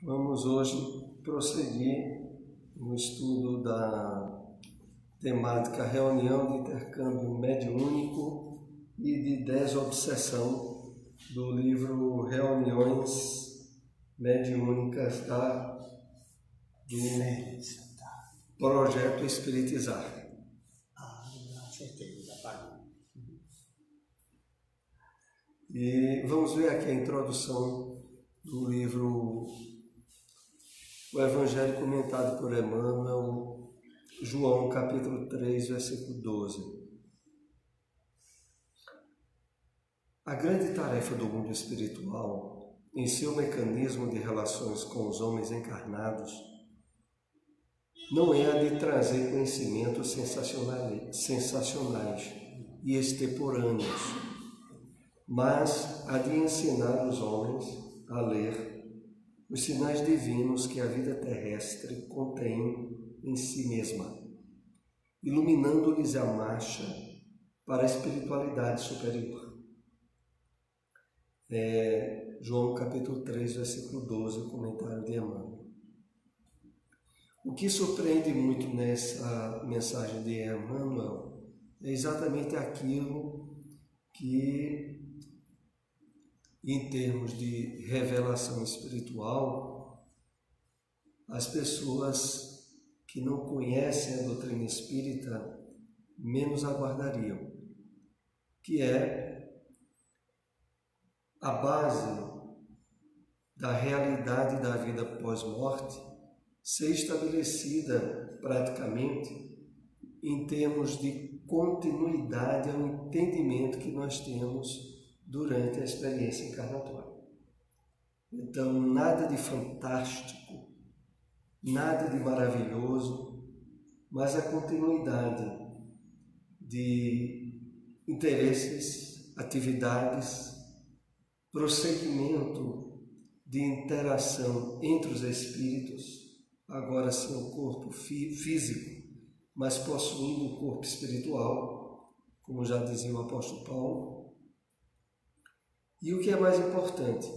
Vamos hoje prosseguir no estudo da temática Reunião de Intercâmbio Mediúnico e de Desobsessão do livro Reuniões Mediúnicas do Projeto Espiritizar. E vamos ver aqui a introdução do livro O Evangelho comentado por Emmanuel, João capítulo 3, versículo 12. A grande tarefa do mundo espiritual, em seu mecanismo de relações com os homens encarnados, não é a de trazer conhecimentos sensacionais e extemporâneos, mas a de ensinar os homens a ler os sinais divinos que a vida terrestre contém em si mesma, iluminando-lhes a marcha para a espiritualidade superior. João capítulo 3, versículo 12, o comentário de Emmanuel. O que surpreende muito nessa mensagem de Emmanuel é exatamente aquilo que, em termos de revelação espiritual, as pessoas que não conhecem a doutrina espírita menos aguardariam, que é a base da realidade da vida pós-morte ser estabelecida praticamente em termos de continuidade ao entendimento que nós temos durante a experiência encarnatória. Então, nada de fantástico, nada de maravilhoso, mas a continuidade de interesses, atividades, prosseguimento de interação entre os espíritos, agora sem o corpo físico, mas possuindo o corpo espiritual, como já dizia o apóstolo Paulo. E o que é mais importante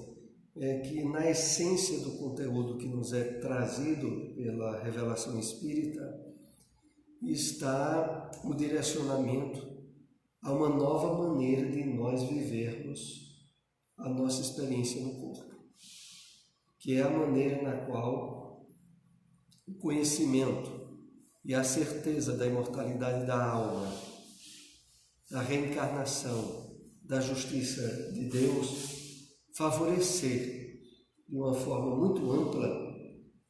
é que na essência do conteúdo que nos é trazido pela revelação espírita está o direcionamento a uma nova maneira de nós vivermos a nossa experiência no corpo, que é a maneira na qual o conhecimento e a certeza da imortalidade da alma, da reencarnação, da justiça de Deus, favorecer de uma forma muito ampla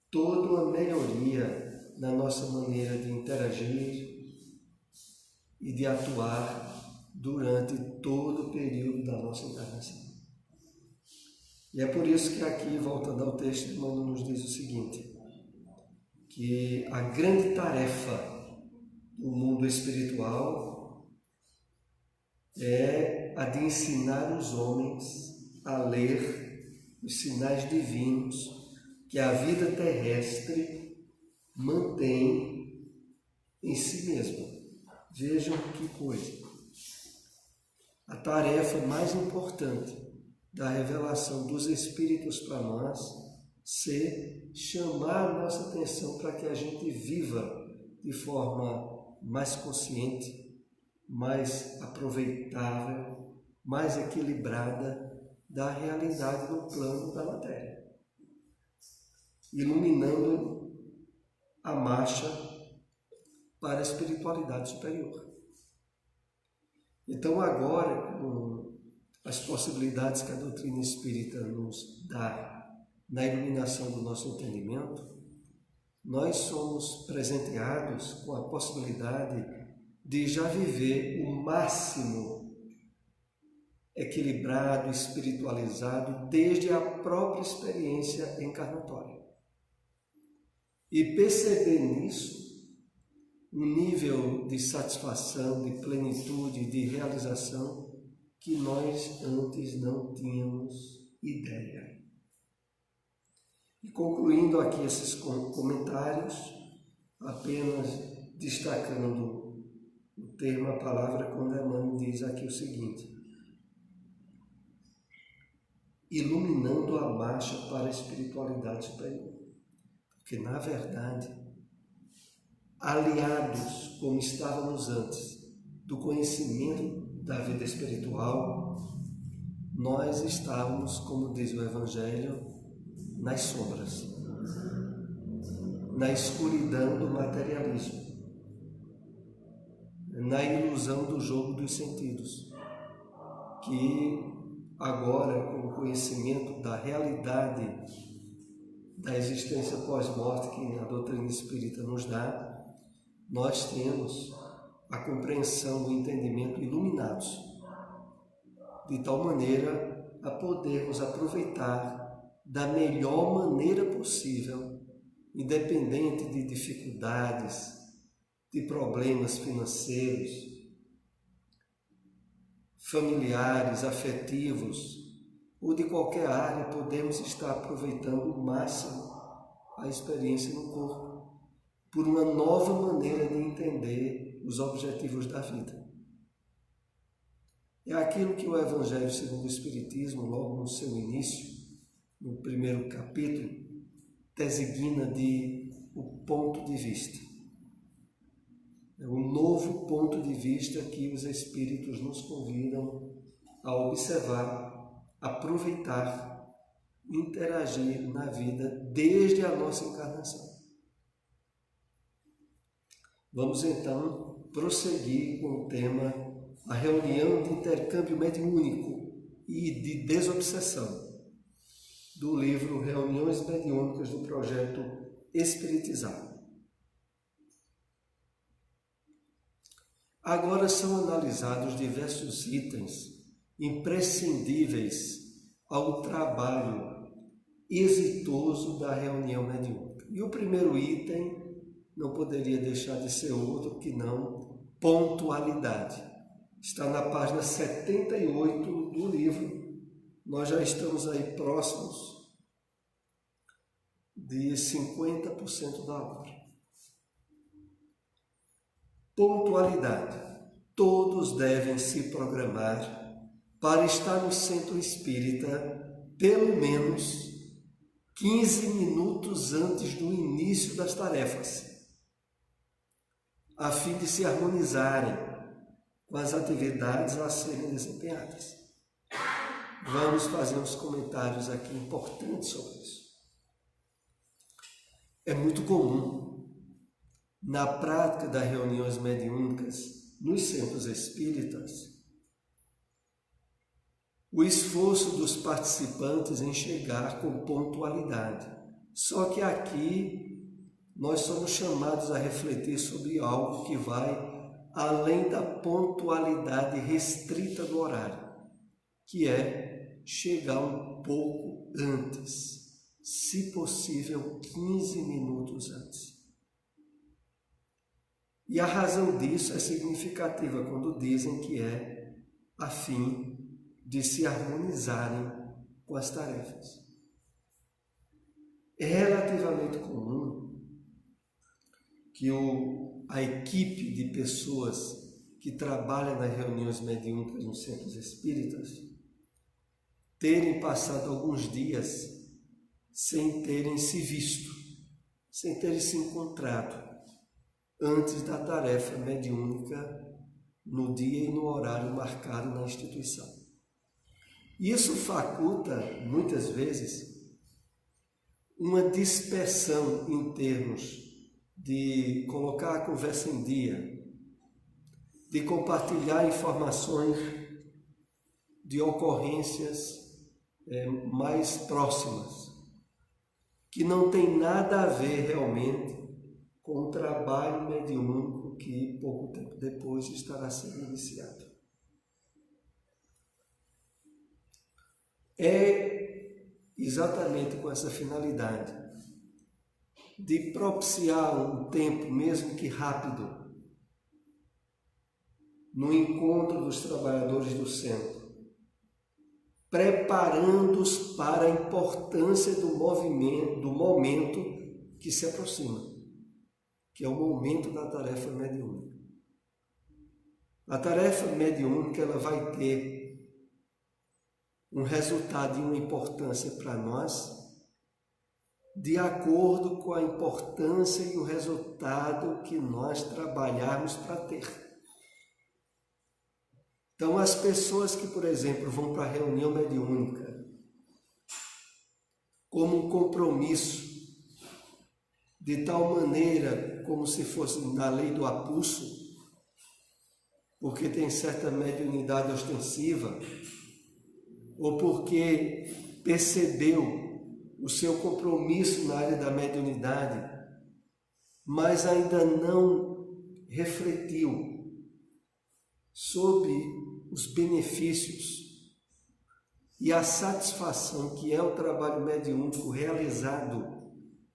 toda uma melhoria na nossa maneira de interagir e de atuar durante todo o período da nossa encarnação. E é por isso que aqui, voltando ao texto, Emmanuel nos diz o seguinte, que a grande tarefa do mundo espiritual é a de ensinar os homens a ler os sinais divinos que a vida terrestre mantém em si mesma. Vejam que coisa. A tarefa mais importante da revelação dos Espíritos para nós ser chamar a nossa atenção para que a gente viva de forma mais consciente, mais aproveitável, mais equilibrada da realidade do plano da matéria, iluminando a marcha para a espiritualidade superior. Então agora, com as possibilidades que a doutrina espírita nos dá na iluminação do nosso entendimento, nós somos presenteados com a possibilidade de já viver o máximo equilibrado, espiritualizado, desde a própria experiência encarnatória. E perceber nisso um nível de satisfação, de plenitude, de realização que nós antes não tínhamos ideia. E concluindo aqui esses comentários, apenas destacando o termo, a palavra, quando Emmanuel diz aqui o seguinte: iluminando a marcha para a espiritualidade superior. Porque, na verdade, aliados, como estávamos antes, do conhecimento da vida espiritual, nós estávamos, como diz o Evangelho, nas sombras, na escuridão do materialismo, na ilusão do jogo dos sentidos, que agora, com o conhecimento da realidade da existência pós-morte que a doutrina espírita nos dá, nós temos a compreensão, o entendimento iluminados, de tal maneira a podermos aproveitar da melhor maneira possível, independente de dificuldades, de problemas financeiros, familiares, afetivos, ou de qualquer área, podemos estar aproveitando o máximo a experiência no corpo, por uma nova maneira de entender os objetivos da vida. É aquilo que o Evangelho segundo o Espiritismo, logo no seu início, no primeiro capítulo, designa de o ponto de vista. É um novo ponto de vista que os Espíritos nos convidam a observar, aproveitar, interagir na vida desde a nossa encarnação. Vamos então prosseguir com o tema a reunião de intercâmbio mediúnico e de desobsessão do livro Reuniões Mediúnicas do Projeto Espiritizar. Agora são analisados diversos itens imprescindíveis ao trabalho exitoso da reunião mediúnica. E o primeiro item não poderia deixar de ser outro que não pontualidade. Está na página 78 do livro. Nós já estamos aí próximos de 50% da obra. Pontualidade. Todos devem se programar para estar no centro espírita pelo menos 15 minutos antes do início das tarefas, a fim de se harmonizarem com as atividades a serem desempenhadas. Vamos fazer uns comentários aqui importantes sobre isso. É muito comum, na prática das reuniões mediúnicas nos centros espíritas, o esforço dos participantes em chegar com pontualidade. Só que aqui nós somos chamados a refletir sobre algo que vai além da pontualidade restrita do horário, que é chegar um pouco antes, se possível 15 minutos antes. E a razão disso é significativa quando dizem que é a fim de se harmonizarem com as tarefas. É relativamente comum que a equipe de pessoas que trabalham nas reuniões mediúnicas nos centros espíritas terem passado alguns dias sem terem se visto, sem terem se encontrado antes da tarefa mediúnica no dia e no horário marcado na instituição. Isso faculta, muitas vezes, uma dispersão em termos de colocar a conversa em dia, de compartilhar informações de ocorrências mais próximas, que não tem nada a ver realmente com o trabalho mediúnico que pouco tempo depois estará sendo iniciado. É exatamente com essa finalidade de propiciar um tempo, mesmo que rápido, no encontro dos trabalhadores do centro, preparando-os para a importância do momento que se aproxima, que é o momento da tarefa mediúnica. A tarefa mediúnica ela vai ter um resultado e uma importância para nós de acordo com a importância e o resultado que nós trabalharmos para ter. Então, as pessoas que, por exemplo, vão para a reunião mediúnica como um compromisso, de tal maneira como se fosse na lei do apulso, porque tem certa mediunidade ostensiva, ou porque percebeu o seu compromisso na área da mediunidade, mas ainda não refletiu sobre os benefícios e a satisfação que é o trabalho mediúnico realizado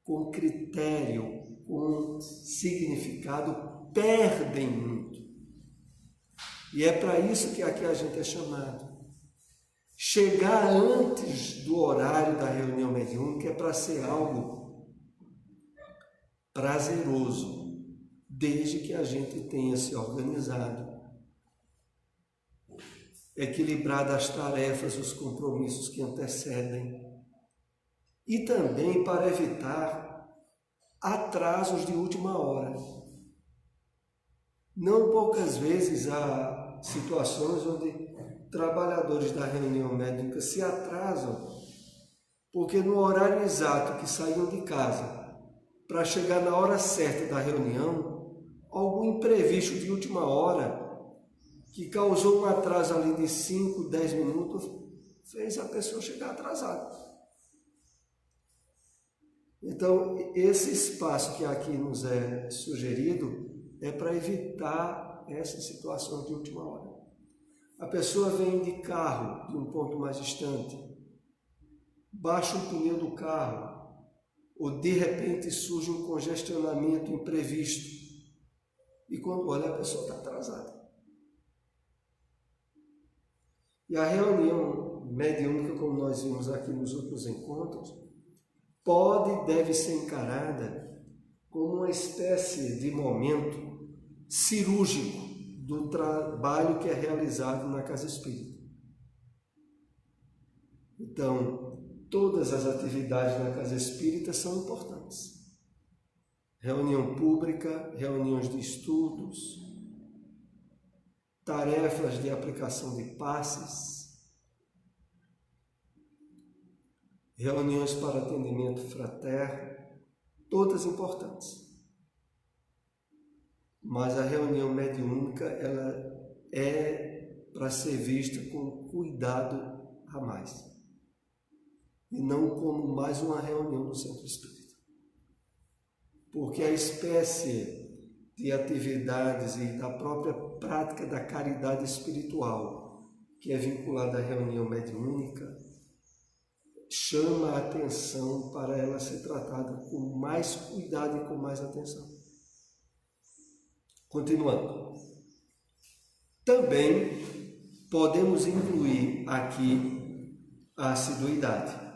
com critério, com significado, perdem muito. E é para isso que aqui a gente é chamado. Chegar antes do horário da reunião mediúnica é para ser algo prazeroso, desde que a gente tenha se organizado, equilibrado as tarefas, os compromissos que antecedem, e também para evitar atrasos de última hora. Não poucas vezes há situações onde trabalhadores da reunião médica se atrasam porque no horário exato que saíam de casa para chegar na hora certa da reunião, algum imprevisto de última hora que causou um atraso ali de 5, 10 minutos fez a pessoa chegar atrasada. Então, esse espaço que aqui nos é sugerido é para evitar essas situações de última hora. A pessoa vem de carro de um ponto mais distante, baixa o pneu do carro, ou de repente surge um congestionamento imprevisto, e quando olha a pessoa está atrasada. E a reunião mediúnica, como nós vimos aqui nos outros encontros, pode e deve ser encarada como uma espécie de momento cirúrgico do trabalho que é realizado na casa espírita. Então, todas as atividades na casa espírita são importantes. Reunião pública, reuniões de estudos, tarefas de aplicação de passes, reuniões para atendimento fraterno, todas importantes. Mas a reunião mediúnica, ela é para ser vista com cuidado a mais, e não como mais uma reunião do centro espírita. Porque a espécie de atividades e da própria prática da caridade espiritual que é vinculada à reunião mediúnica chama a atenção para ela ser tratada com mais cuidado e com mais atenção. Continuando. Também podemos incluir aqui a assiduidade.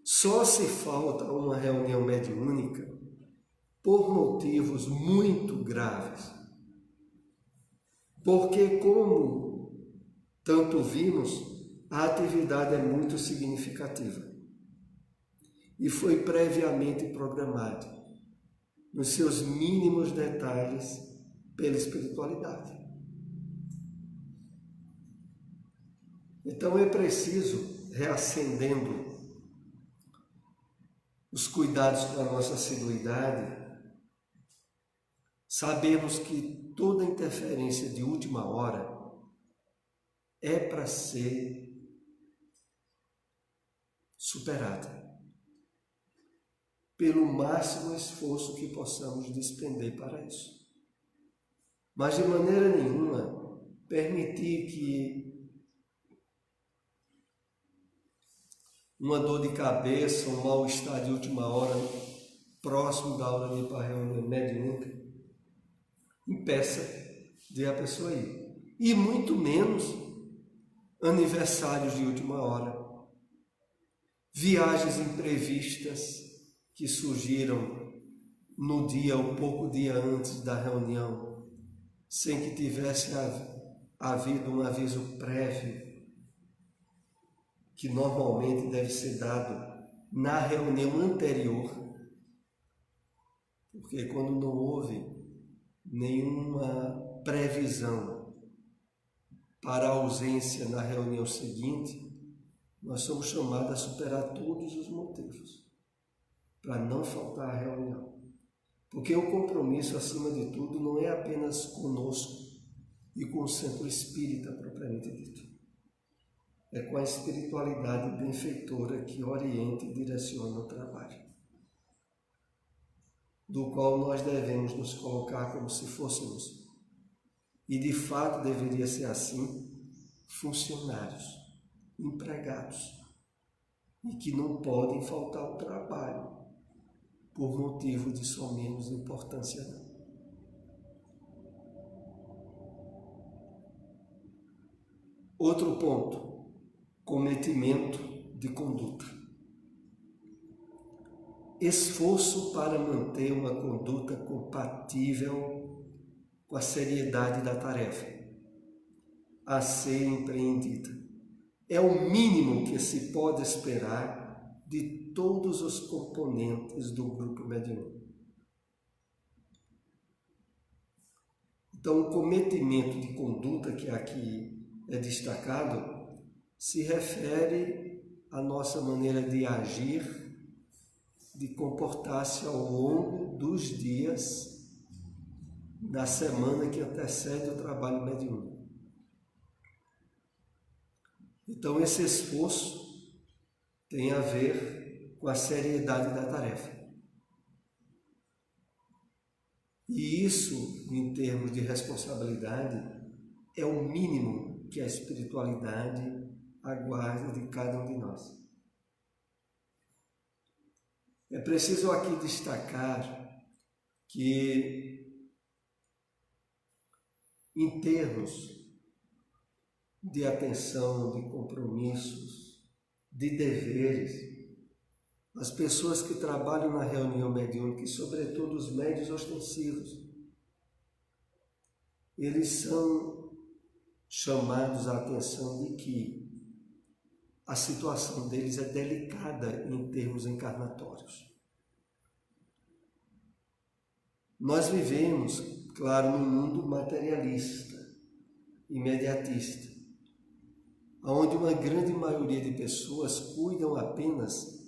Só se falta uma reunião mediúnica por motivos muito graves. Porque, como tanto vimos, a atividade é muito significativa e foi previamente programada, nos seus mínimos detalhes, pela espiritualidade. Então é preciso, reacendendo os cuidados com a nossa assiduidade, sabemos que toda interferência de última hora é para ser superada pelo máximo esforço que possamos despender para isso. Mas de maneira nenhuma permitir que uma dor de cabeça, um mal-estar de última hora, próximo da hora de ir para a reunião mediúnica, impeça de a pessoa ir. E muito menos aniversários de última hora, viagens imprevistas que surgiram no dia ou pouco dia antes da reunião, sem que tivesse havido um aviso prévio. que normalmente deve ser dado na reunião anterior, porque quando não houve nenhuma previsão para a ausência na reunião seguinte, nós somos chamados a superar todos os motivos para não faltar à reunião. Porque o compromisso, acima de tudo, não é apenas conosco e com o centro espírita propriamente dito. É com a espiritualidade benfeitora que orienta e direciona o trabalho, do qual nós devemos nos colocar como se fôssemos, e de fato deveria ser assim, funcionários, empregados, e que não podem faltar ao trabalho por motivo de só menos importância não. Outro ponto, cometimento de conduta. Esforço para manter uma conduta compatível com a seriedade da tarefa a ser empreendida. É o mínimo que se pode esperar de todos os componentes do grupo mediúnico. Então, o cometimento de conduta que aqui é destacado se refere à nossa maneira de agir, de comportar-se ao longo dos dias da semana que antecede o trabalho mediúnico. Então, esse esforço tem a ver com a seriedade da tarefa. E isso, em termos de responsabilidade, é o mínimo que a espiritualidade aguarda de cada um de nós. É preciso aqui destacar que, em termos de atenção, de compromissos, de deveres, as pessoas que trabalham na reunião mediúnica, e sobretudo os médiuns ostensivos, eles são chamados à atenção de que a situação deles é delicada em termos encarnatórios. Nós vivemos, claro, num mundo materialista, imediatista, onde uma grande maioria de pessoas cuidam apenas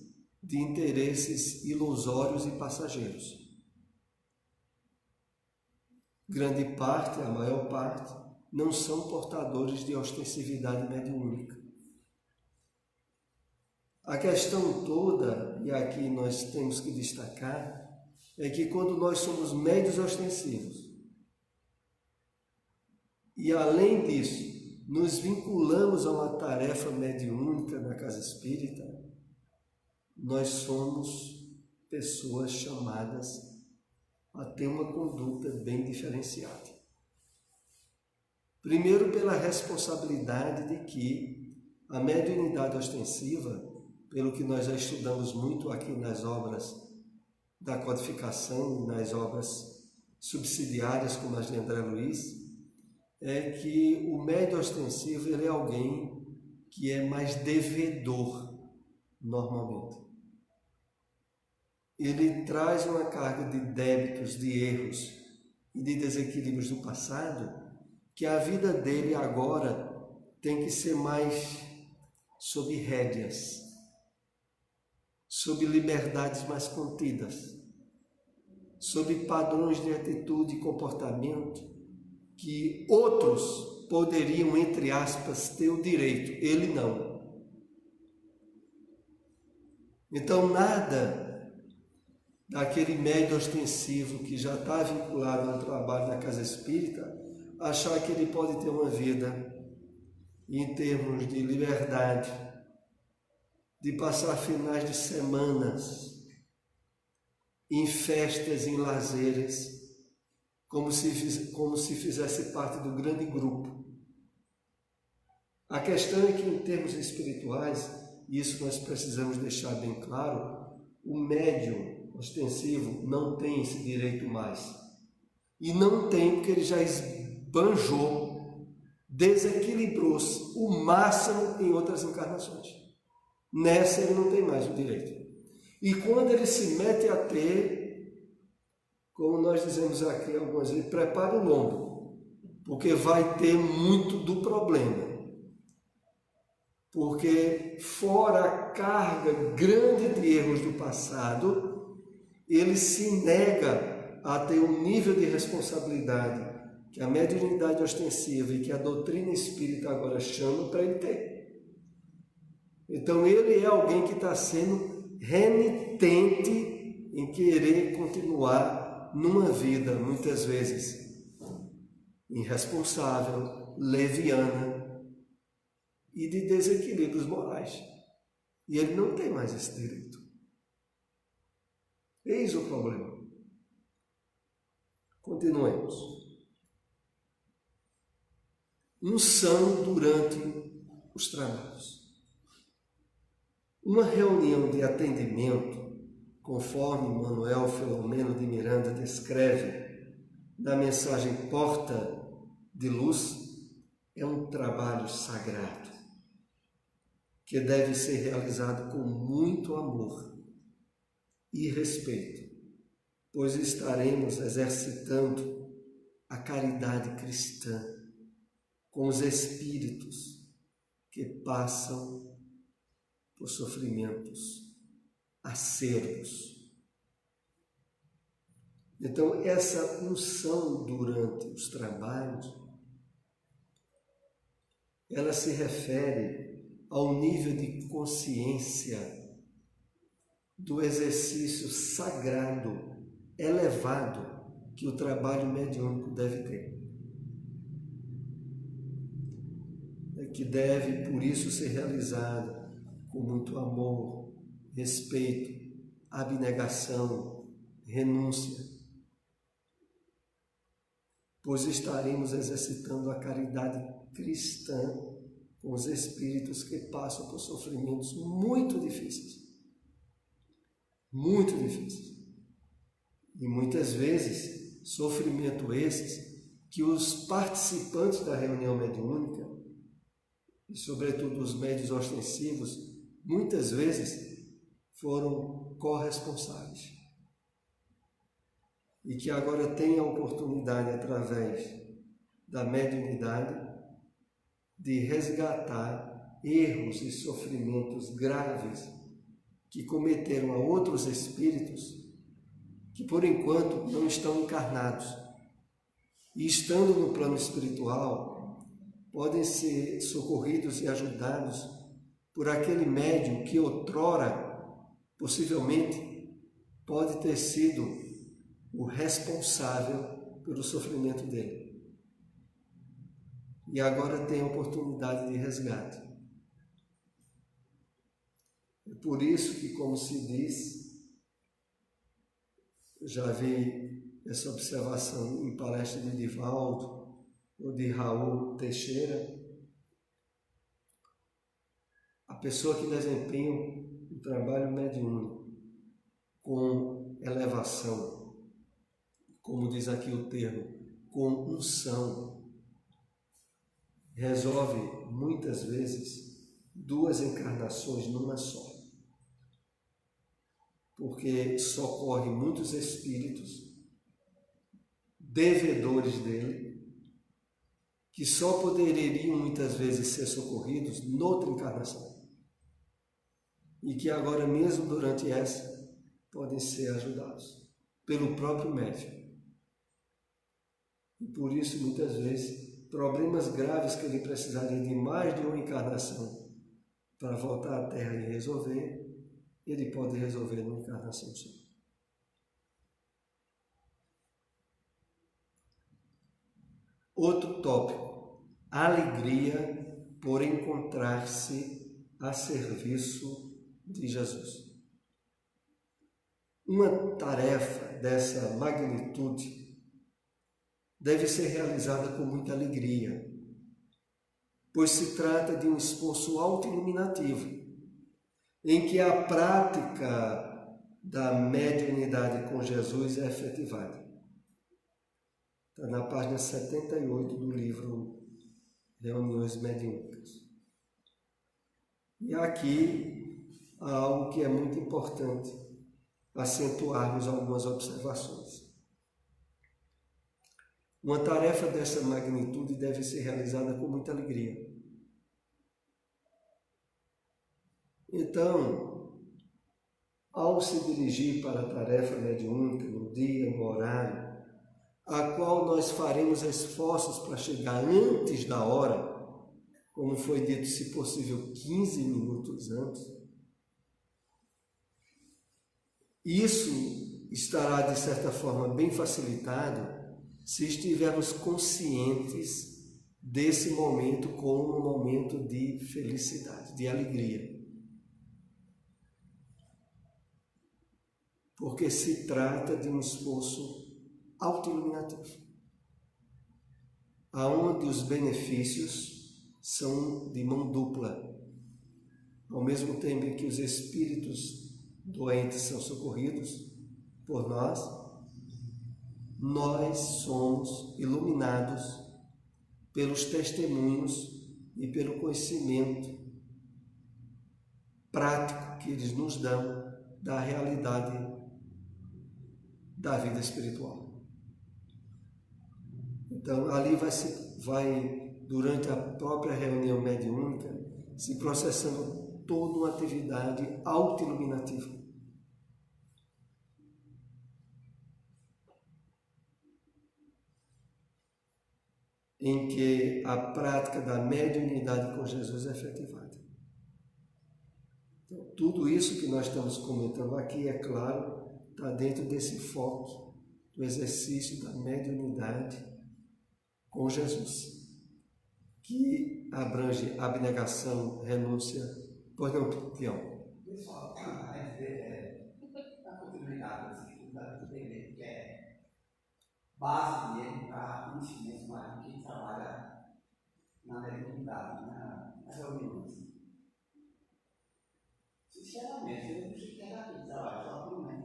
de interesses ilusórios e passageiros. Grande parte, a maior parte, não são portadores de ostensividade mediúnica. A questão toda, e aqui nós temos que destacar, é que quando nós somos médiuns ostensivos, e além disso, nos vinculamos a uma tarefa mediúnica na casa espírita, nós somos pessoas chamadas a ter uma conduta bem diferenciada. Primeiro, pela responsabilidade de que a mediunidade ostensiva, pelo que nós já estudamos muito aqui nas obras da codificação, nas obras subsidiárias, como as de André Luiz, é que o médium ostensivo ele é alguém que é mais devedor, normalmente. Ele traz uma carga de débitos, de erros e de desequilíbrios do passado, que a vida dele agora tem que ser mais sob rédeas, sob liberdades mais contidas, sob padrões de atitude e comportamento que outros poderiam, entre aspas, ter o direito, ele não. Então, nada daquele médium ostensivo que já está vinculado ao trabalho da casa espírita, achar que ele pode ter uma vida em termos de liberdade, de passar finais de semanas em festas, em lazeres, como se fizesse parte do grande grupo. A questão é que, em termos espirituais, e isso nós precisamos deixar bem claro, o médium ostensivo não tem esse direito mais. E não tem porque ele já esbanjou, desequilibrou-se o máximo em outras encarnações. Nessa ele não tem mais o direito. E quando ele se mete a ter, como nós dizemos aqui algumas vezes, prepara o lombo, porque vai ter muito do problema. Porque fora a carga grande de erros do passado, ele se nega a ter um nível de responsabilidade que a mediunidade ostensiva e que a doutrina espírita agora chama para ele ter. Então ele é alguém que está sendo renitente em querer continuar numa vida, muitas vezes, irresponsável, leviana e de desequilíbrios morais. E ele não tem mais esse direito. Eis o problema. Continuemos. Unção durante os trabalhos. Uma reunião de atendimento, conforme Manuel Filomeno de Miranda descreve na mensagem Porta de Luz, é um trabalho sagrado que deve ser realizado com muito amor e respeito, pois estaremos exercitando a caridade cristã com os espíritos que passam por sofrimentos acerbos. Então, essa unção durante os trabalhos, ela se refere ao nível de consciência do exercício sagrado, elevado, que o trabalho mediúnico deve ter. Que deve, por isso, ser realizado com muito amor, respeito, abnegação, renúncia, pois estaremos exercitando a caridade cristã com os espíritos que passam por sofrimentos muito difíceis. Muito difíceis. E muitas vezes, sofrimento esses que os participantes da reunião mediúnica, e sobretudo os médiuns ostensivos, muitas vezes foram corresponsáveis. E que agora têm a oportunidade, através da mediunidade, de resgatar erros e sofrimentos graves que cometeram a outros espíritos que, por enquanto, não estão encarnados. E estando no plano espiritual, podem ser socorridos e ajudados por aquele médium que outrora, possivelmente, pode ter sido o responsável pelo sofrimento dele. E agora tem a oportunidade de resgate. É por isso que, como se diz, já vi essa observação em palestra de Divaldo ou de Raul Teixeira, a pessoa que desempenha o trabalho mediúnico com elevação, como diz aqui o termo, com unção, resolve muitas vezes 2 encarnações numa só. Porque socorre muitos espíritos devedores dele, que só poderiam muitas vezes ser socorridos noutra encarnação. E que agora, mesmo durante essa, podem ser ajudados pelo próprio médium. E por isso, muitas vezes, problemas graves que ele precisaria de mais de uma encarnação para voltar à Terra e resolver, ele pode resolver numa encarnação só. Outro tópico, alegria por encontrar-se a serviço de Jesus. Uma tarefa dessa magnitude deve ser realizada com muita alegria, pois se trata de um esforço autoiluminativo, em que a prática da mediunidade com Jesus é efetivada. Está na página 78 do livro Reuniões Mediúnicas. E aqui há algo que é muito importante acentuarmos algumas observações. Uma tarefa dessa magnitude deve ser realizada com muita alegria. Então, ao se dirigir para a tarefa mediúnica, no dia, no horário, a qual nós faremos esforços para chegar antes da hora, como foi dito, se possível, 15 minutos antes, isso estará, de certa forma, bem facilitado se estivermos conscientes desse momento como um momento de felicidade, de alegria. Porque se trata de um esforço autoiluminativo, aonde os benefícios são de mão dupla. Ao mesmo tempo em que os espíritos doentes são socorridos por nós somos iluminados pelos testemunhos e pelo conhecimento prático que eles nos dão da realidade da vida espiritual. Então, ali vai durante a própria reunião mediúnica, se processando toda uma atividade autoiluminativa. Em que a prática da mediunidade com Jesus é efetivada. Então, tudo isso que nós estamos comentando aqui, é claro, está dentro desse foco do exercício da mediunidade com Jesus, que abrange abnegação, renúncia. Pois não, Tião? Pessoal, a continuidade que é base mesmo para conhecimento mais que trabalha na mediunidade, nas reuniões. Sinceramente, eu não sei quem era que trabalha, só por mim.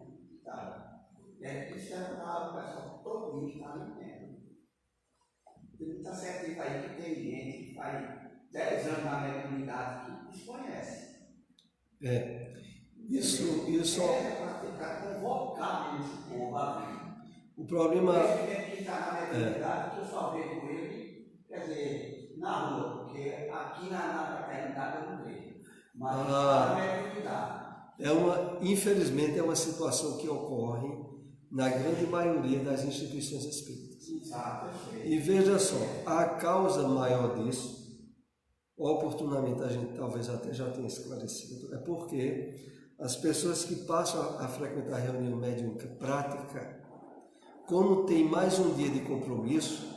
Isso é para o pessoal todo mundo está ali dentro. Tem muita certeza aí que tem gente que faz 10 anos na mediunidade que desconhece. Isso é para tentar convocar esse povo a vir. O problema que está na mediunidade, que eu só vejo ele, quer dizer, na rua, porque aqui na fraternidade eu não vejo. Mas na mediunidade. Infelizmente, é uma situação que ocorre na grande maioria das instituições espíritas. E veja só, a causa maior disso, oportunamente a gente talvez até já tenha esclarecido, é porque as pessoas que passam a frequentar a reunião mediúnica prática, como tem mais um dia de compromisso,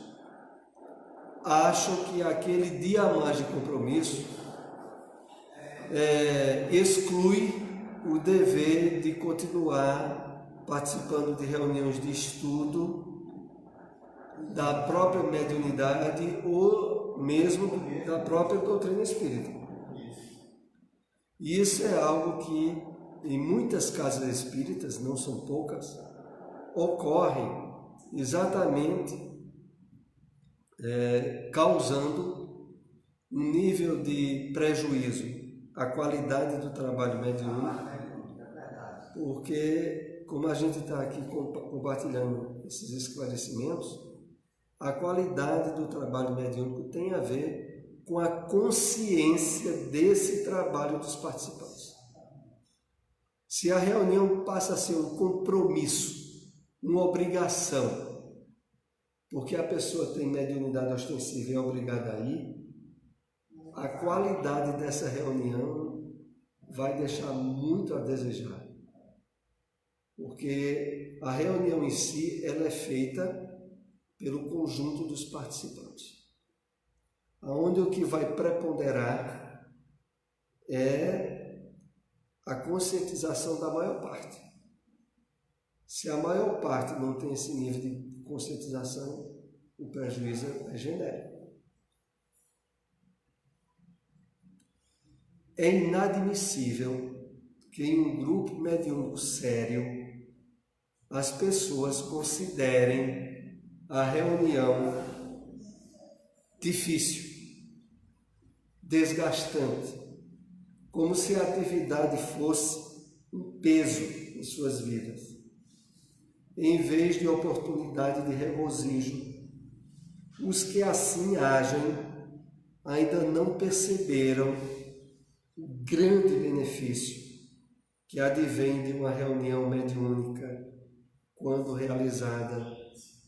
acham que aquele dia a mais de compromisso exclui o dever de continuar participando de reuniões de estudo da própria mediunidade ou mesmo da própria doutrina espírita. E isso é algo que em muitas casas espíritas, não são poucas, ocorre exatamente causando um nível de prejuízo à qualidade do trabalho mediúnico, porque, como a gente está aqui compartilhando esses esclarecimentos, a qualidade do trabalho mediúnico tem a ver com a consciência desse trabalho dos participantes. Se a reunião passa a ser um compromisso, uma obrigação, porque a pessoa tem mediunidade ostensiva e é obrigada a ir, a qualidade dessa reunião vai deixar muito a desejar. Porque a reunião em si, ela é feita pelo conjunto dos participantes. Onde o que vai preponderar é a conscientização da maior parte. Se a maior parte não tem esse nível de conscientização, o prejuízo é genérico. É inadmissível que em um grupo mediúnico sério as pessoas considerem a reunião difícil, desgastante, como se a atividade fosse um peso em suas vidas, em vez de oportunidade de regozijo. Os que assim agem ainda não perceberam o grande benefício que advém de uma reunião mediúnica quando realizada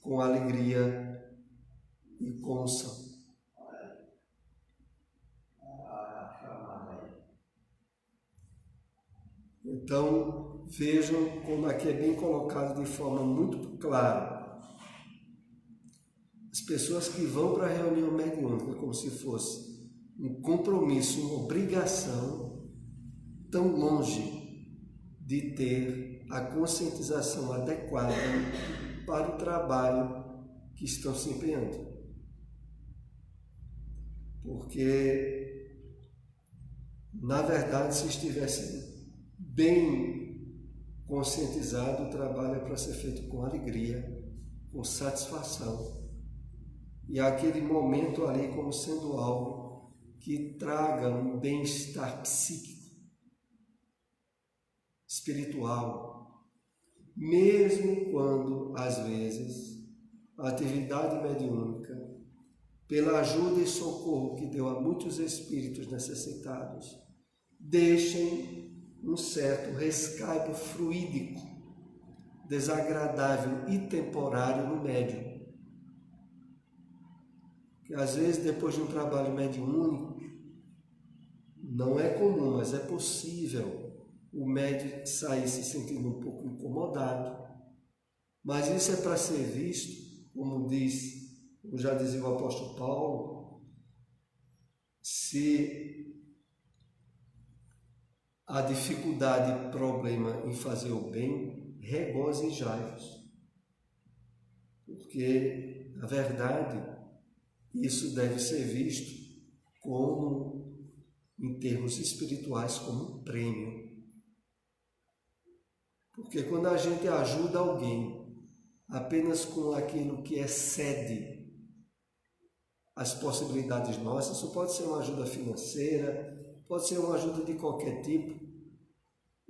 com alegria e com unção. Então, vejam como aqui é bem colocado de forma muito clara. As pessoas que vão para a reunião mediúnica como se fosse um compromisso, uma obrigação, tão longe de ter a conscientização adequada para o trabalho que estão se empenhando. Porque, na verdade, se estivesse bem conscientizado, o trabalho é para ser feito com alegria, com satisfação. E aquele momento ali como sendo algo que traga um bem-estar psíquico, espiritual, mesmo quando, às vezes, a atividade mediúnica, pela ajuda e socorro que deu a muitos espíritos necessitados, deixem um certo rescaldo fluídico, desagradável e temporário no médium. Que às vezes, depois de um trabalho mediúnico, não é comum, mas é possível o médium sair se sentindo um pouco incomodado. Mas isso é para ser visto, como já dizia o apóstolo Paulo, se a dificuldade e problema em fazer o bem, regozijai-vos. Porque, na verdade, isso deve ser visto como, em termos espirituais, como um prêmio. Porque quando a gente ajuda alguém apenas com aquilo que excede as possibilidades nossas, isso pode ser uma ajuda financeira, pode ser uma ajuda de qualquer tipo,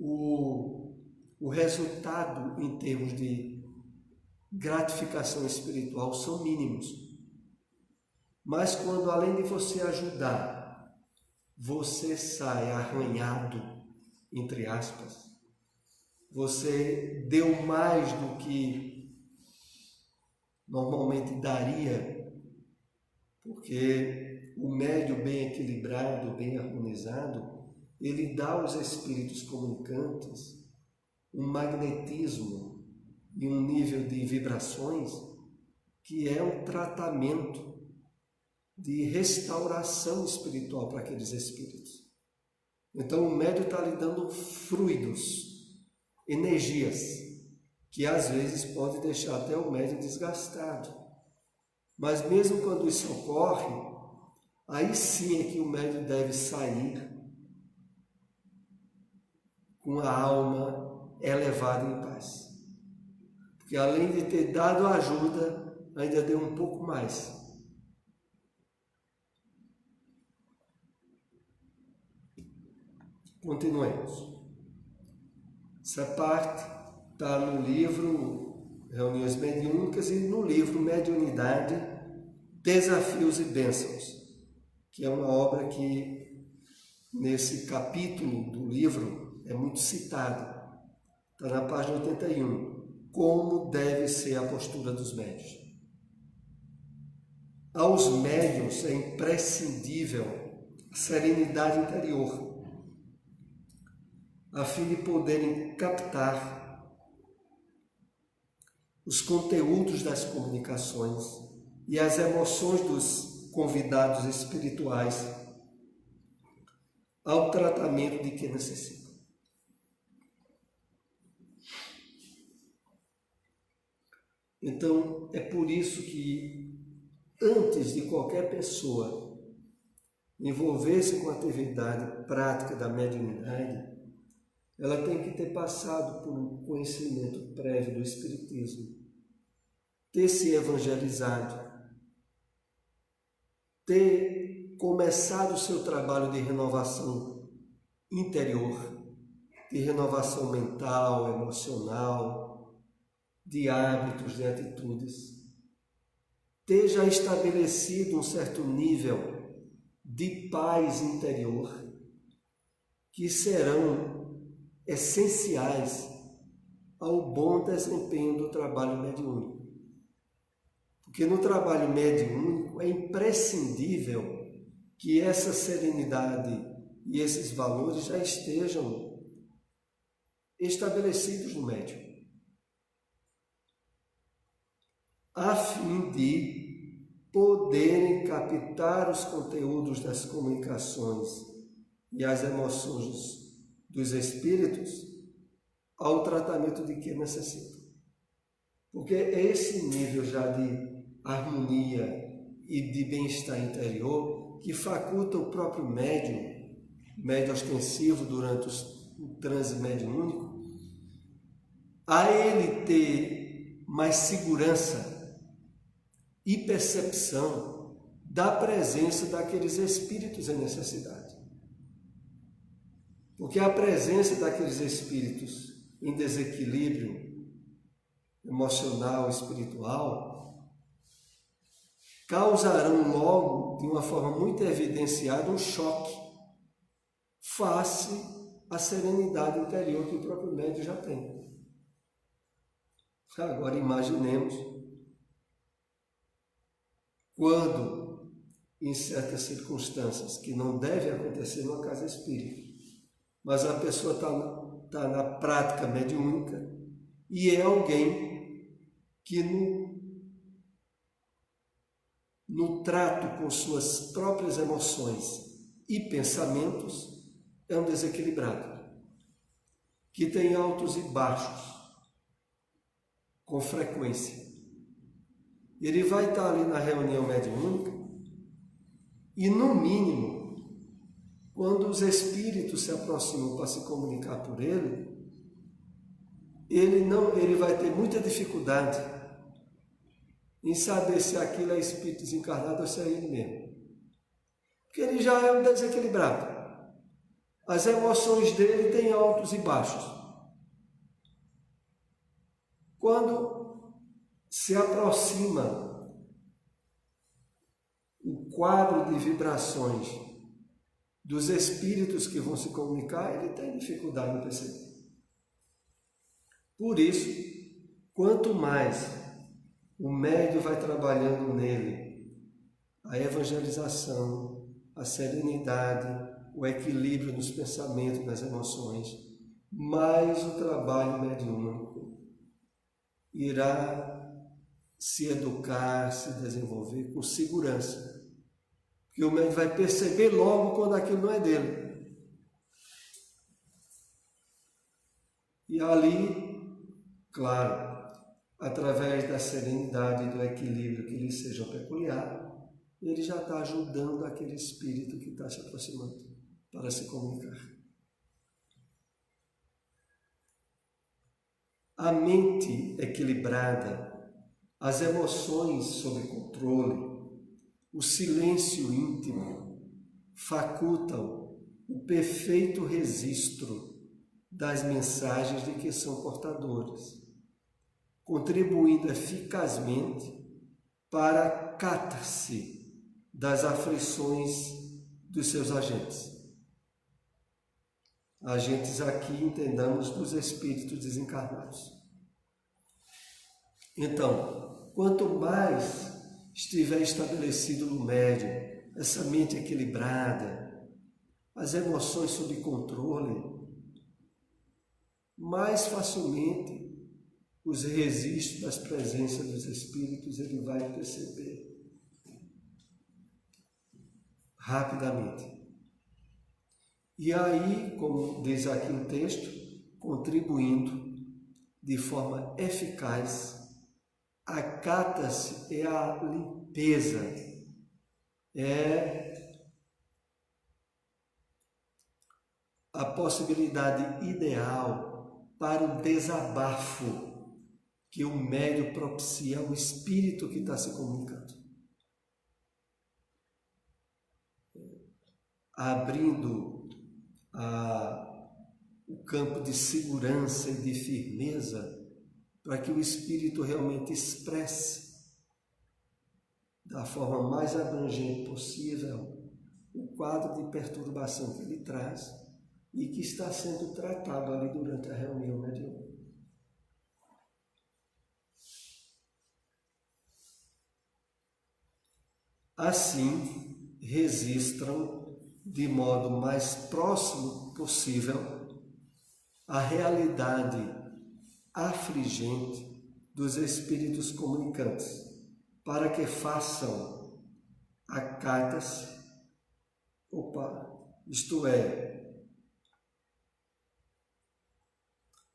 o resultado em termos de gratificação espiritual são mínimos. Mas quando, além de você ajudar, você sai arranhado, entre aspas, você deu mais do que normalmente daria, porque o médium bem equilibrado, bem harmonizado, ele dá aos espíritos comunicantes um magnetismo e um nível de vibrações que é um tratamento de restauração espiritual para aqueles espíritos. Então o médium está lhe dando fluidos, energias, que às vezes pode deixar até o médium desgastado. Mas mesmo quando isso ocorre, aí sim é que o médium deve sair com a alma elevada em paz. Porque além de ter dado ajuda, ainda deu um pouco mais. Continuemos. Essa parte está no livro Reuniões Mediúnicas e no livro Mediunidade, Desafios e Bênçãos, que é uma obra que, nesse capítulo do livro, é muito citada. Está na página 81. Como deve ser a postura dos médiuns. Aos médiuns é imprescindível a serenidade interior, a fim de poderem captar os conteúdos das comunicações e as emoções dos convidados espirituais ao tratamento de quem necessita. Então, é por isso que, antes de qualquer pessoa envolver-se com a atividade prática da mediunidade, ela tem que ter passado por um conhecimento prévio do Espiritismo, ter se evangelizado, ter começado o seu trabalho de renovação interior, de renovação mental, emocional, de hábitos, de atitudes, esteja estabelecido um certo nível de paz interior que serão essenciais ao bom desempenho do trabalho mediúnico. Porque no trabalho mediúnico é imprescindível que essa serenidade e esses valores já estejam estabelecidos no médium, a fim de poderem captar os conteúdos das comunicações e as emoções dos espíritos ao tratamento de que necessitam. Porque é esse nível já de harmonia e de bem-estar interior que faculta o próprio médium ostensivo durante o transe mediúnico, a ele ter mais segurança e percepção da presença daqueles espíritos em necessidade. Porque a presença daqueles espíritos em desequilíbrio emocional, espiritual, causarão logo, de uma forma muito evidenciada, um choque face à serenidade interior que o próprio médium já tem. Agora imaginemos quando, em certas circunstâncias que não deve acontecer numa casa espírita, mas a pessoa está na prática mediúnica e é alguém que no trato com suas próprias emoções e pensamentos é um desequilibrado, que tem altos e baixos com frequência. Ele vai estar ali na reunião mediúnica e, no mínimo, quando os espíritos se aproximam para se comunicar por ele, ele vai ter muita dificuldade em saber se aquilo é espírito desencarnado ou se é ele mesmo. Porque ele já é um desequilibrado. As emoções dele têm altos e baixos. Quando se aproxima o quadro de vibrações dos espíritos que vão se comunicar, ele tem dificuldade em perceber. Por isso, quanto mais o médium vai trabalhando nele a evangelização, a serenidade, o equilíbrio nos pensamentos, nas emoções, mais o trabalho mediúnico irá se educar, se desenvolver com segurança. Porque o médium vai perceber logo quando aquilo não é dele. E ali, claro, através da serenidade e do equilíbrio que lhe sejam peculiar, ele já está ajudando aquele espírito que está se aproximando para se comunicar. A mente equilibrada, as emoções sob controle, o silêncio íntimo facultam o perfeito registro das mensagens de que são portadores, contribuindo eficazmente para a catarse das aflições dos seus agentes. Agentes aqui, entendamos, dos espíritos desencarnados. Então, quanto mais estiver estabelecido no médium essa mente equilibrada, as emoções sob controle, mais facilmente os registros das presenças dos espíritos ele vai perceber rapidamente. E aí, como diz aqui o texto, contribuindo de forma eficaz, a catarse é a limpeza, é a possibilidade ideal para o desabafo que o médium propicia ao espírito que está se comunicando. Abrindo o campo de segurança e de firmeza para que o espírito realmente expresse da forma mais abrangente possível o quadro de perturbação que ele traz e que está sendo tratado ali durante a reunião mediúnica. Assim, registram de modo mais próximo possível a realidade afligente dos espíritos comunicantes, para que façam isto é,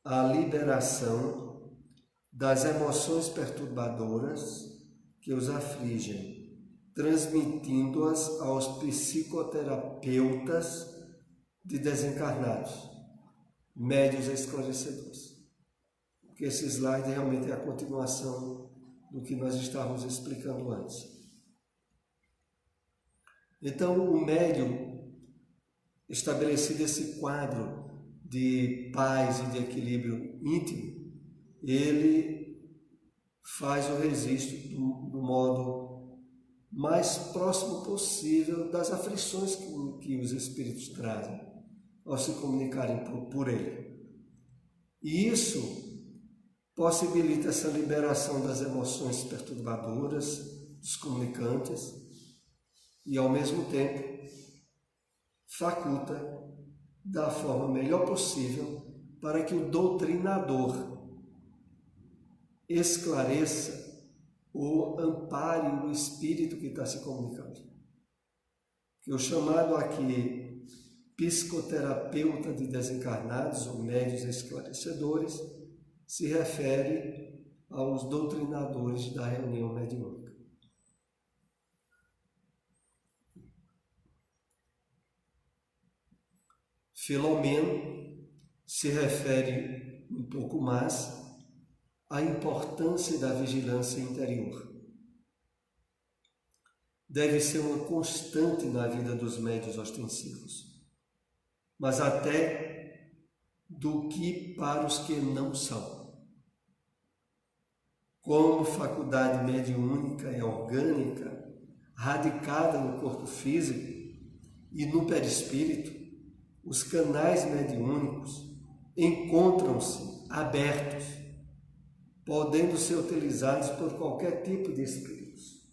a liberação das emoções perturbadoras que os afligem, transmitindo-as aos psicoterapeutas de desencarnados, médiuns esclarecedores. Porque esse slide realmente é a continuação do que nós estávamos explicando antes. Então, o médium, estabelecido esse quadro de paz e de equilíbrio íntimo, ele faz o registro do modo mais próximo possível das aflições que os espíritos trazem ao se comunicarem por ele. E isso possibilita essa liberação das emoções perturbadoras dos comunicantes e, ao mesmo tempo, faculta da forma melhor possível para que o doutrinador esclareça ou ampare o espírito que está se comunicando. Que o chamado aqui psicoterapeuta de desencarnados ou médiuns esclarecedores se refere aos doutrinadores da reunião mediúnica. Filomeno se refere um pouco mais à importância da vigilância interior. Deve ser uma constante na vida dos médiuns ostensivos, mas até do que para os que não são. Como faculdade mediúnica é orgânica, radicada no corpo físico e no perispírito, os canais mediúnicos encontram-se abertos, podendo ser utilizados por qualquer tipo de espíritos.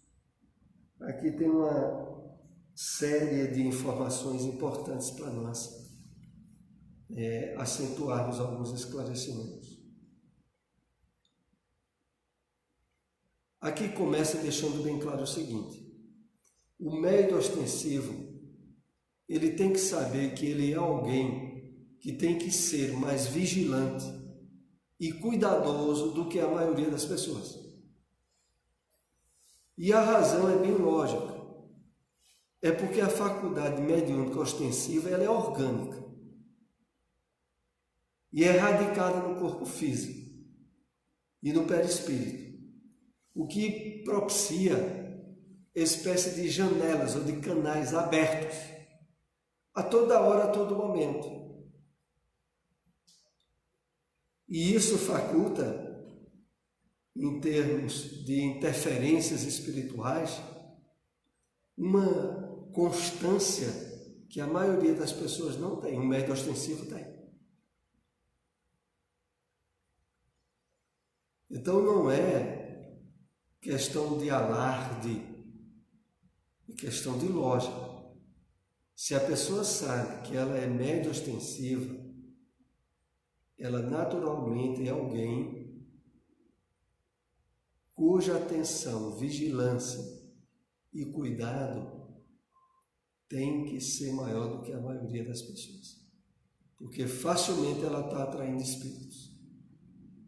Aqui tem uma série de informações importantes para nós acentuarmos alguns esclarecimentos. Aqui começa deixando bem claro o seguinte: o médium ostensivo, ele tem que saber que ele é alguém que tem que ser mais vigilante e cuidadoso do que a maioria das pessoas. E a razão é bem lógica. É porque a faculdade mediúnica ostensiva ela é orgânica e é radicada no corpo físico e no perispírito, o que propicia espécie de janelas ou de canais abertos a toda hora, a todo momento. E isso faculta, em termos de interferências espirituais, uma constância que a maioria das pessoas não tem, o médium ostensivo tem. Então não é questão de alarde, é questão de lógica. Se a pessoa sabe que ela é médium ostensiva, ela naturalmente é alguém cuja atenção, vigilância e cuidado tem que ser maior do que a maioria das pessoas, porque facilmente ela está atraindo espíritos.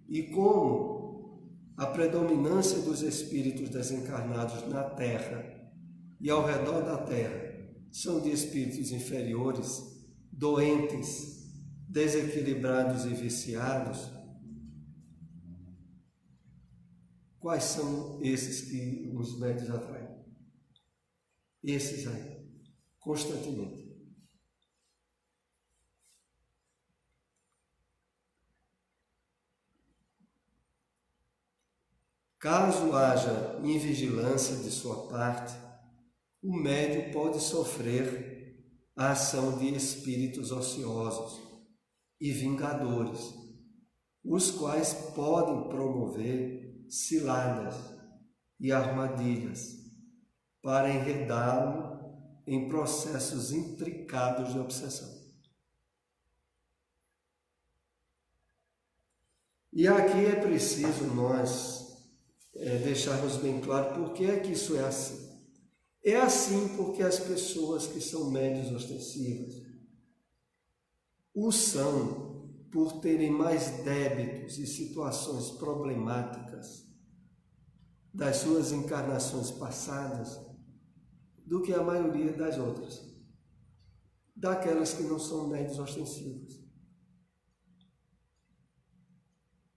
E como a predominância dos espíritos desencarnados na Terra e ao redor da Terra são de espíritos inferiores, doentes, desequilibrados e viciados, quais são esses que os médiuns atraem? Esses aí, constantemente. Caso haja invigilância de sua parte, o médium pode sofrer a ação de espíritos ociosos e vingadores, os quais podem promover ciladas e armadilhas para enredá-lo em processos intricados de obsessão. E aqui é preciso nós deixarmos bem claro por que é que isso é assim. É assim porque as pessoas que são médiuns ostensivas o são por terem mais débitos e situações problemáticas das suas encarnações passadas do que a maioria das outras, daquelas que não são médiuns ostensivos.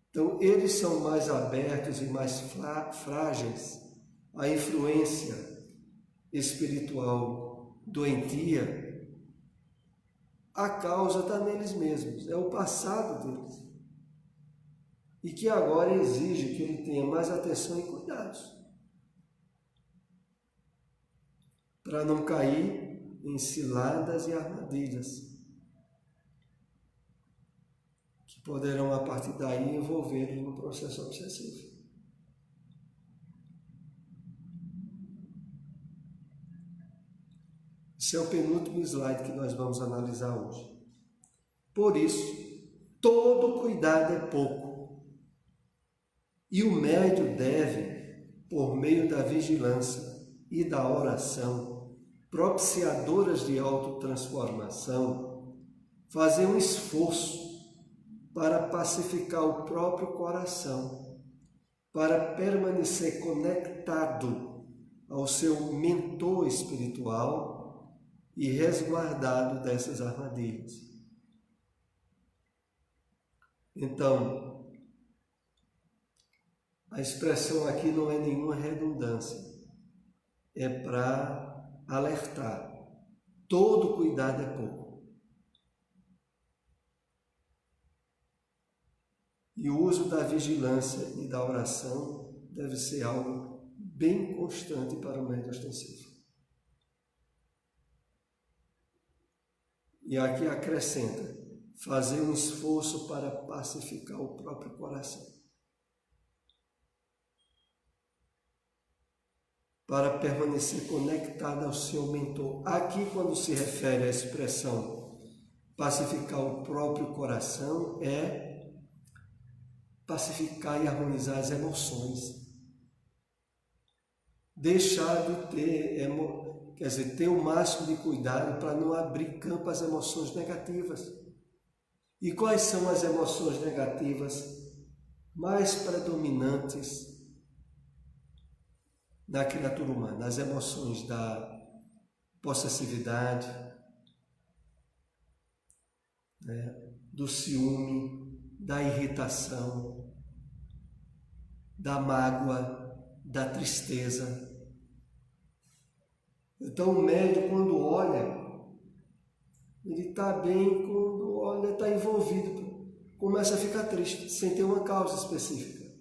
Então, eles são mais abertos e mais frágeis à influência espiritual doentia. A causa está neles mesmos, é o passado deles. E que agora exige que ele tenha mais atenção e cuidados, para não cair em ciladas e armadilhas, que poderão, a partir daí, envolvê-lo no processo obsessivo. Esse é o penúltimo slide que nós vamos analisar hoje. Por isso, todo cuidado é pouco. E o médium deve, por meio da vigilância e da oração, propiciadoras de autotransformação, fazer um esforço para pacificar o próprio coração, para permanecer conectado ao seu mentor espiritual e resguardado dessas armadilhas. Então, a expressão aqui não é nenhuma redundância, é para alertar. Todo cuidado é pouco. E o uso da vigilância e da oração deve ser algo bem constante para o médium ostensivo. E aqui acrescenta, fazer um esforço para pacificar o próprio coração, para permanecer conectado ao seu mentor. Aqui, quando se refere à expressão pacificar o próprio coração, é pacificar e harmonizar as emoções. Deixar de ter o máximo de cuidado para não abrir campo às emoções negativas. E quais são as emoções negativas mais predominantes na criatura humana? As emoções da possessividade, do ciúme, da irritação, da mágoa, da tristeza. Então o médium, quando olha, ele está bem, quando olha, está envolvido, começa a ficar triste, sem ter uma causa específica.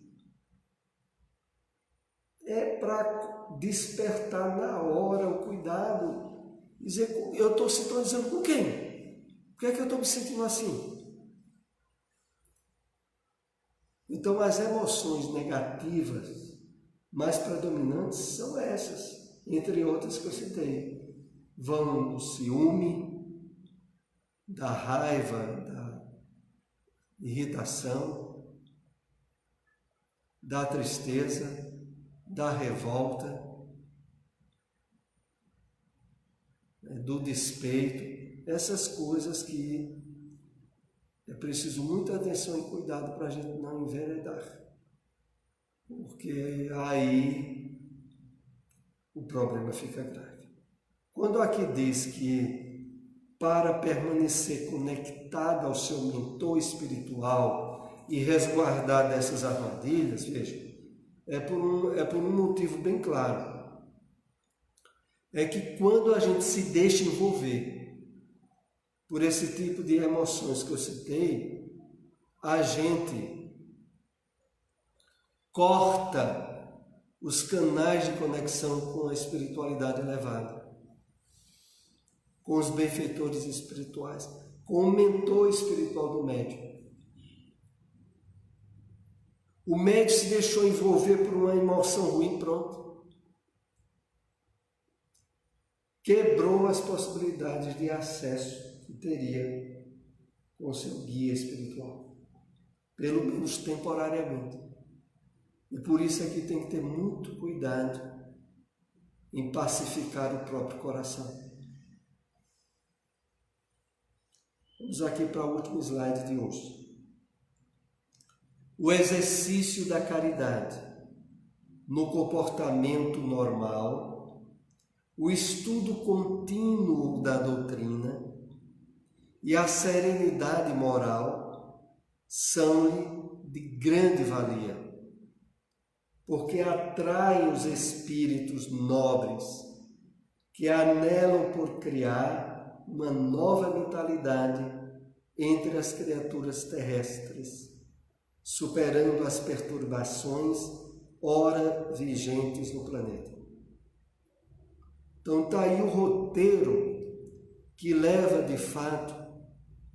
É para despertar na hora o cuidado, dizer, eu estou sintonizando com quem? Por que é que eu estou me sentindo assim? Então as emoções negativas mais predominantes são essas, entre outras que eu citei. Vão do ciúme, da raiva, da irritação, da tristeza, da revolta, do despeito, essas coisas que é preciso muita atenção e cuidado para a gente não enveredar, porque aí o problema fica grave. Quando aqui diz que para permanecer conectado ao seu mentor espiritual e resguardar dessas armadilhas, veja, é por um motivo bem claro. É que quando a gente se deixa envolver por esse tipo de emoções que eu citei, a gente corta os canais de conexão com a espiritualidade elevada, com os benfeitores espirituais, com o mentor espiritual do médium. O médium se deixou envolver por uma emoção ruim, pronto. Quebrou as possibilidades de acesso que teria com o seu guia espiritual, pelo menos temporariamente. E por isso é que tem que ter muito cuidado em pacificar o próprio coração. Vamos aqui para o último slide de hoje. O exercício da caridade no comportamento normal, o estudo contínuo da doutrina e a serenidade moral são-lhe de grande valia, porque atraem os espíritos nobres que anelam por criar uma nova vitalidade entre as criaturas terrestres, superando as perturbações ora vigentes no planeta. Então está aí o roteiro que leva de fato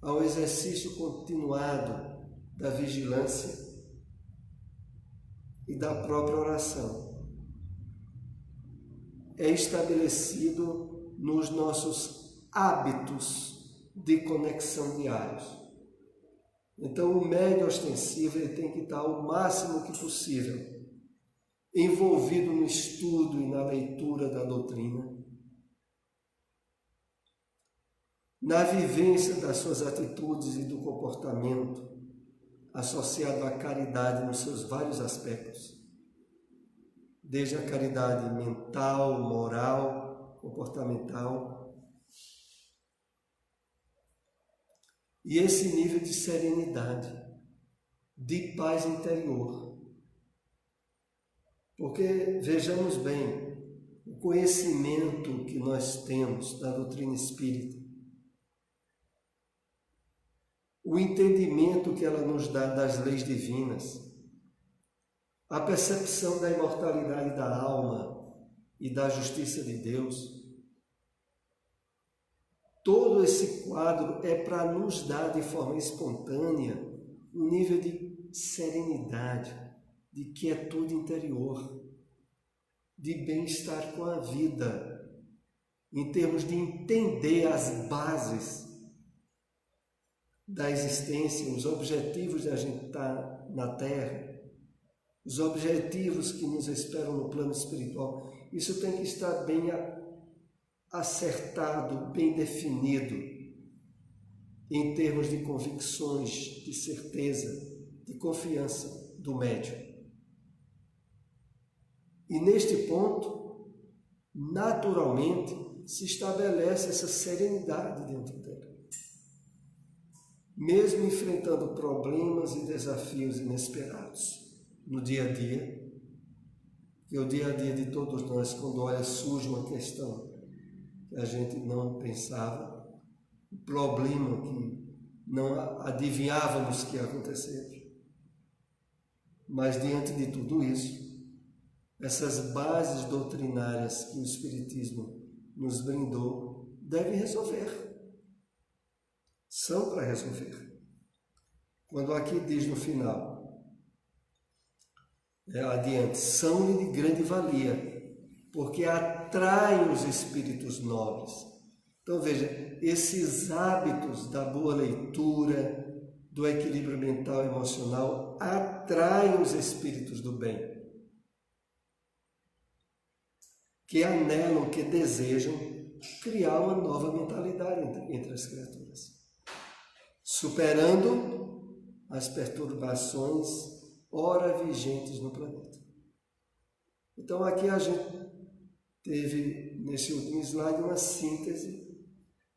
ao exercício continuado da vigilância e da própria oração. É estabelecido nos nossos hábitos de conexão diários. Então, o médium ostensivo ele tem que estar o máximo que possível envolvido no estudo e na leitura da doutrina, na vivência das suas atitudes e do comportamento associado à caridade nos seus vários aspectos, desde a caridade mental, moral, comportamental, e esse nível de serenidade, de paz interior. Porque, vejamos bem, o conhecimento que nós temos da doutrina espírita, o entendimento que ela nos dá das leis divinas, a percepção da imortalidade da alma e da justiça de Deus, todo esse quadro é para nos dar de forma espontânea um nível de serenidade, de quietude interior, de bem-estar com a vida, em termos de entender as bases da existência, os objetivos de a gente estar na Terra, os objetivos que nos esperam no plano espiritual. Isso tem que estar bem acertado, bem definido, em termos de convicções, de certeza, de confiança do médium. E neste ponto, naturalmente, se estabelece essa serenidade dentro dele. Mesmo enfrentando problemas e desafios inesperados no dia a dia, que o dia a dia de todos nós, quando olha, surge uma questão que a gente não pensava, um problema que não adivinhávamos que ia acontecer. Mas diante de tudo isso, essas bases doutrinárias que o Espiritismo nos brindou devem resolver. São para resolver. Quando aqui diz no final, adiante, são de grande valia, porque atraem os espíritos nobres. Então veja, esses hábitos da boa leitura, do equilíbrio mental e emocional, atraem os espíritos do bem, que anelam, que desejam criar uma nova mentalidade entre as criaturas, superando as perturbações ora vigentes no planeta. Então aqui a gente teve, nesse último slide, uma síntese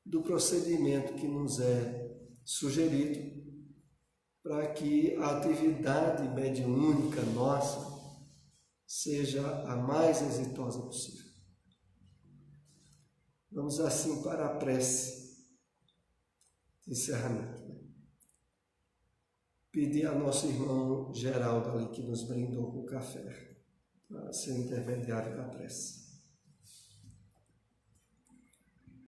do procedimento que nos é sugerido para que a atividade mediúnica nossa seja a mais exitosa possível. Vamos assim para a prece de encerramento. Pedir a nosso irmão Geraldo ali que nos brindou com o café. para ser intermediário da prece.